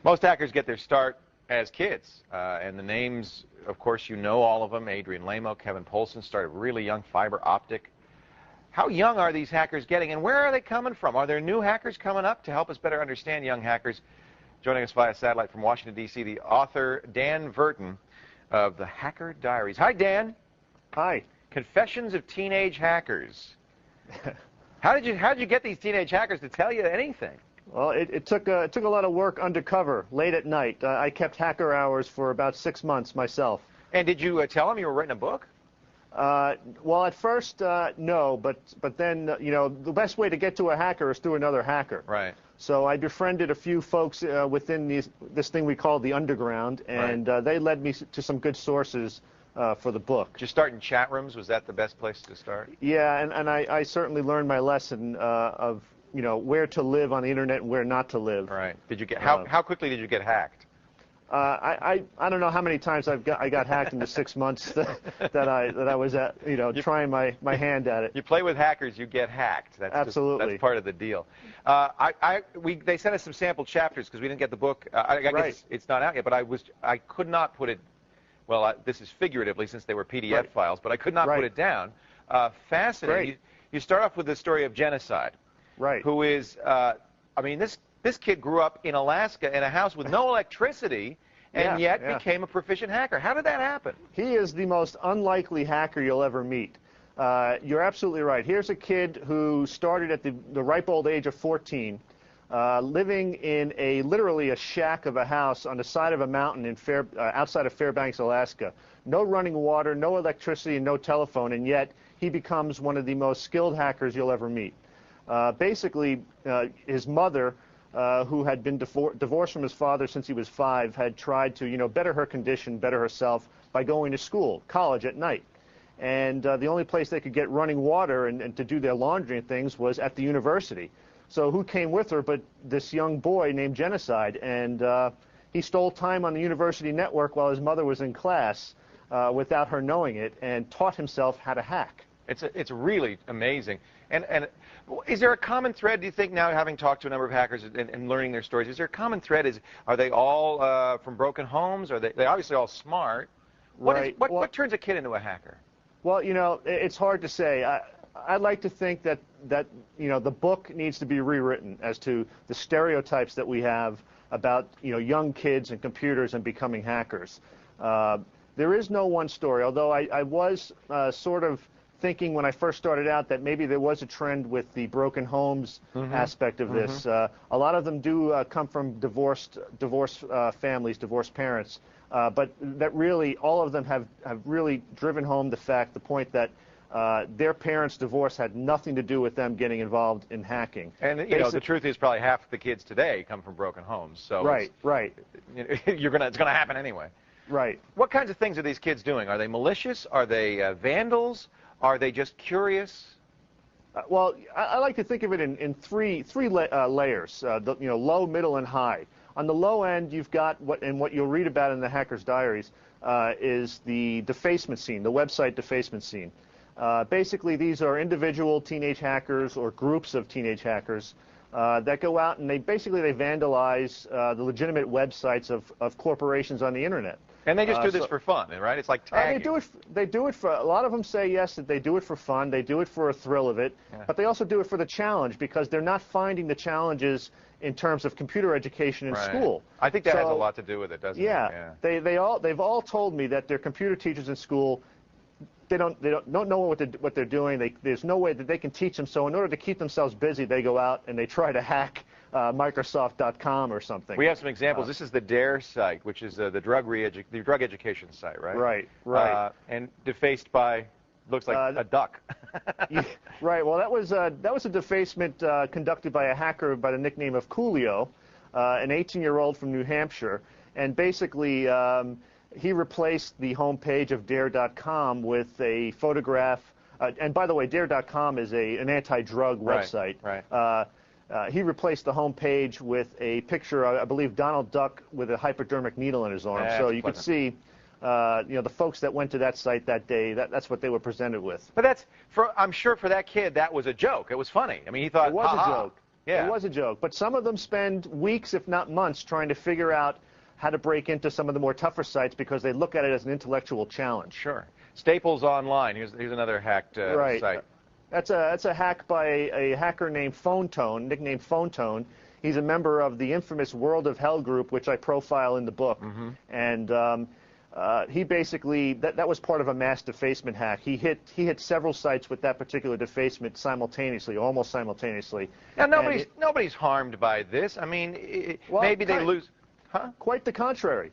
Most hackers get their start as kids, and the names, of course, you know all of them. Adrian Lamo, Kevin Polson started really young, fiber optic. How young are these hackers getting, and where are they coming from? Are there new hackers coming up? To help us better understand young hackers, joining us via satellite from Washington, D.C., the author Dan Verton of The Hacker Diaries. Hi, Dan. Hi. Confessions of Teenage Hackers. How did you get these teenage hackers to tell you anything? Well, it took a lot of work undercover, late at night. I kept hacker hours for about 6 months myself. And did you tell them you were writing a book? Well, at first, no, but then, you know, the best way to get to a hacker is through another hacker. Right. So I befriended a few folks within this thing we call the underground, and right. They led me to some good sources for the book. Did you start in chat rooms? Was that the best place to start? Yeah, and I certainly learned my lesson of, you know, where to live on the internet and where not to live. Right. Did you get how quickly did you get hacked? I don't know how many times I got hacked in the 6 months that I was at, you know, trying my hand at it. You play with hackers, you get hacked. That's absolutely. That's part of the deal. They sent us some sample chapters because we didn't get the book. I guess it's not out yet, but I could not put it. Well, this is figuratively since they were PDF files, but I could not put it down. Fascinating. You start off with the story of genocide. Right. Who is? I mean, this kid grew up in Alaska in a house with no electricity, and yet became a proficient hacker. How did that happen? He is the most unlikely hacker you'll ever meet. You're absolutely right. Here's a kid who started at the ripe old age of 14, living in literally a shack of a house on the side of a mountain in outside of Fairbanks, Alaska. No running water, no electricity, and no telephone, and yet he becomes one of the most skilled hackers you'll ever meet. Basically, his mother, who had been divorced from his father since he was 5, had tried to, you know, better her condition, better herself by going to school, college at night. And the only place they could get running water and to do their laundry and things was at the university. So who came with her but this young boy named Genocide? And he stole time on the university network while his mother was in class without her knowing it, and taught himself how to hack. It's really amazing. And is there a common thread, do you think, now having talked to a number of hackers and learning their stories, is there a common thread? Are they all from broken homes? Are they obviously all smart? What turns a kid into a hacker? Well, you know, it's hard to say. I'd like to think that you know, the book needs to be rewritten as to the stereotypes that we have about, you know, young kids and computers and becoming hackers. There is no one story, although I was sort of thinking when I first started out that maybe there was a trend with the broken homes aspect of this. A lot of them do come from divorced families, divorced parents, but that really all of them have really driven home the point that their parents' divorce had nothing to do with them getting involved in hacking. And you know, the truth is probably half the kids today come from broken homes. So it's gonna happen anyway. Right. What kinds of things are these kids doing? Are they malicious? Are they vandals? Are they just curious? Well, I like to think of it in three layers, you know, low, middle, and high. On the low end, you've got what you'll read about in the Hacker's Diaries is the defacement scene, the website defacement scene. Basically, these are individual teenage hackers or groups of teenage hackers that go out and they vandalize the legitimate websites of corporations on the internet. And they just do this for fun, right? It's like tagging. They do it for, a lot of them say yes, that they do it for fun, they do it for a thrill of it, but they also do it for the challenge because they're not finding the challenges in terms of computer education in school. I think that has a lot to do with it, doesn't it? Yeah. They've all told me that their computer teachers in school, they don't know what they're doing. There's no way that they can teach them. So in order to keep themselves busy, they go out and they try to hack Microsoft.com or something. We have some examples. This is the DARE site, which is the drug education site, right? Right. And defaced by, looks like a duck. Right. Well, that was a defacement conducted by a hacker by the nickname of Coolio, an 18-year-old from New Hampshire, and basically he replaced the homepage of Dare.com with a photograph. And by the way, Dare.com is an anti-drug website. Right. He replaced the homepage with a picture, I believe, Donald Duck with a hypodermic needle in his arm. So you could see, you know, the folks that went to that site that day, that's what they were presented with. But I'm sure for that kid, that was a joke. It was funny. I mean, he thought, it was a joke. Yeah. It was a joke. But some of them spend weeks, if not months, trying to figure out how to break into some of the more tougher sites because they look at it as an intellectual challenge. Sure. Staples Online. Here's another hacked right. site. That's a hack by a hacker named Phone Tone, nicknamed Phone Tone. He's a member of the infamous World of Hell group, which I profile in the book. And he basically, that was part of a mass defacement hack. He hit several sites with that particular defacement simultaneously, almost simultaneously. Now, nobody's harmed by this. I mean, maybe they lose. Huh? Quite the contrary.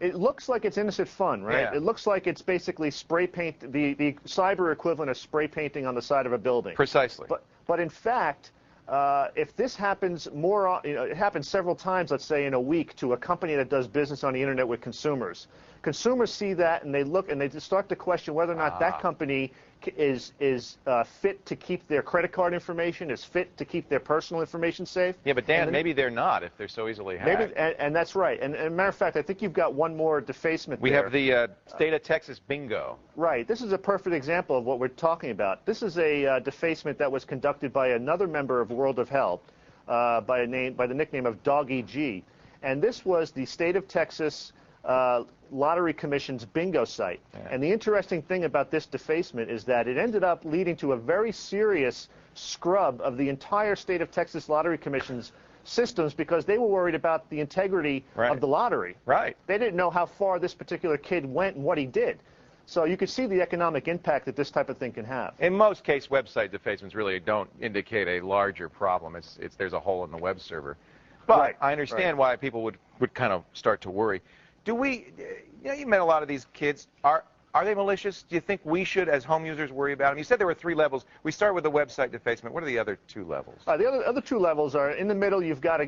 It looks like it's innocent fun, right? Yeah. It looks like it's basically spray paint, the cyber equivalent of spray painting on the side of a building. Precisely. But in fact, if this happens it happens several times, let's say in a week, to a company that does business on the internet with consumers. Consumers see that and they look and they start to question whether or not that company is fit to keep their credit card information, is fit to keep their personal information safe. Yeah, but Dan, maybe they're not if they're so easily hacked. Maybe, and that's right. And as a matter of fact, I think you've got one more defacement We there. have the state of Texas bingo. Right. This is a perfect example of what we're talking about. This is a defacement that was conducted by another member of World of Hell by the nickname of Doggy G. And this was the state of Texas Lottery Commission's bingo site. Yeah. And the interesting thing about this defacement is that it ended up leading to a very serious scrub of the entire state of Texas Lottery Commission's systems because they were worried about the integrity of the lottery. Right. They didn't know how far this particular kid went and what he did. So you could see the economic impact that this type of thing can have. In most cases, website defacements really don't indicate a larger problem. There's a hole in the web server. But I understand why people would kind of start to worry. You met a lot of these kids. Are they malicious? Do you think we should, as home users, worry about them? You said there were 3 levels. We start with the website defacement. What are the other 2 levels? The other 2 levels are, in the middle, you've got,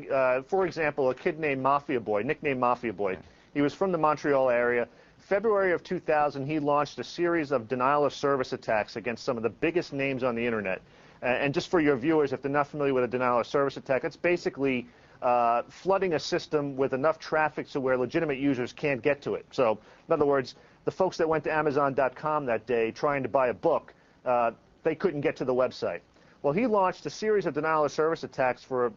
for example, a kid named Mafia Boy, nicknamed Mafia Boy. He was from the Montreal area. February of 2000, he launched a series of denial-of-service attacks against some of the biggest names on the internet. And just for your viewers, if they're not familiar with a denial-of-service attack, it's basically flooding a system with enough traffic so where legitimate users can't get to it. So, in other words, the folks that went to Amazon.com that day trying to buy a book, they couldn't get to the website. Well, he launched a series of denial-of-service attacks for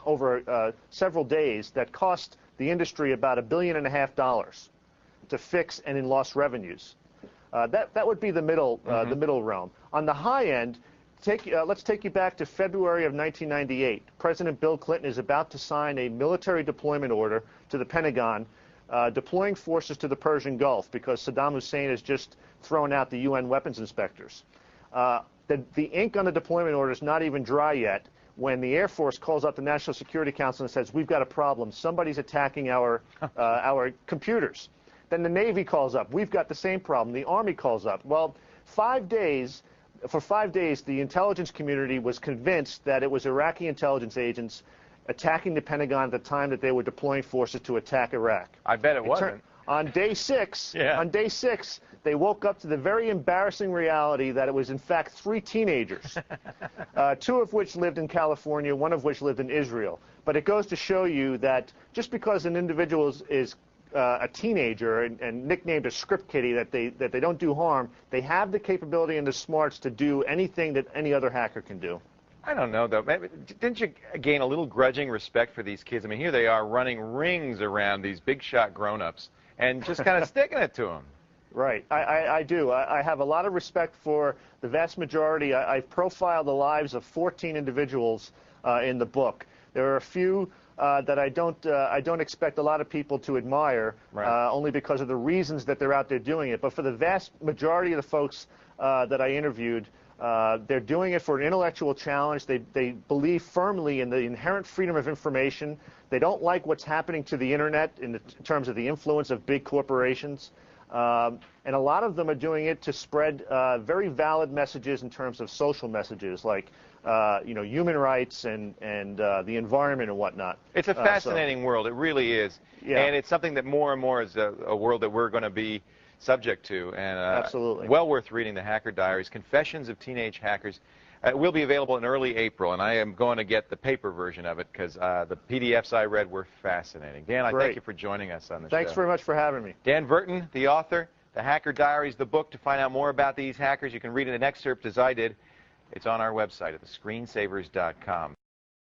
over several days that cost the industry about $1.5 billion to fix and in lost revenues. That would be the middle realm. On the high end, let's take you back to February of 1998. President Bill Clinton is about to sign a military deployment order to the Pentagon, deploying forces to the Persian Gulf because Saddam Hussein has just thrown out the UN weapons inspectors. The ink on the deployment order is not even dry yet when the Air Force calls up the National Security Council and says, we've got a problem. Somebody's attacking our computers. Then the Navy calls up. We've got the same problem. The Army calls up. Well, for 5 days, the intelligence community was convinced that it was Iraqi intelligence agents attacking the Pentagon at the time that they were deploying forces to attack Iraq. I bet it wasn't. On day 6, they woke up to the very embarrassing reality that it was, in fact, 3 teenagers, 2 of which lived in California, 1 of which lived in Israel. But it goes to show you that just because an individual is a teenager and nicknamed a script kiddie, that they don't do harm, they have the capability and the smarts to do anything that any other hacker can do. I don't know, though. Didn't you gain a little grudging respect for these kids? I mean, here they are running rings around these big shot grown-ups and just kind of sticking it to them. Right. I do. I have a lot of respect for the vast majority. I've profiled the lives of 14 individuals in the book. There are a few that I don't expect a lot of people to admire, only because of the reasons that they're out there doing it. But for the vast majority of the folks that I interviewed, they're doing it for an intellectual challenge. They believe firmly in the inherent freedom of information. They don't like what's happening to the internet in terms of the influence of big corporations. And a lot of them are doing it to spread very valid messages in terms of social messages like human rights and the environment and whatnot. It's a fascinating world. It really is. Yeah. And it's something that more and more is a world that we're going to be subject to. And absolutely. Well worth reading the Hacker Diaries, Confessions of Teenage Hackers. It will be available in early April, and I am going to get the paper version of it because the PDFs I read were fascinating. Dan, I thank you for joining us on the show. Thanks very much for having me. Dan Verton, the author, The Hacker Diaries, the book. To find out more about these hackers, you can read an excerpt as I did. It's on our website at thescreensavers.com.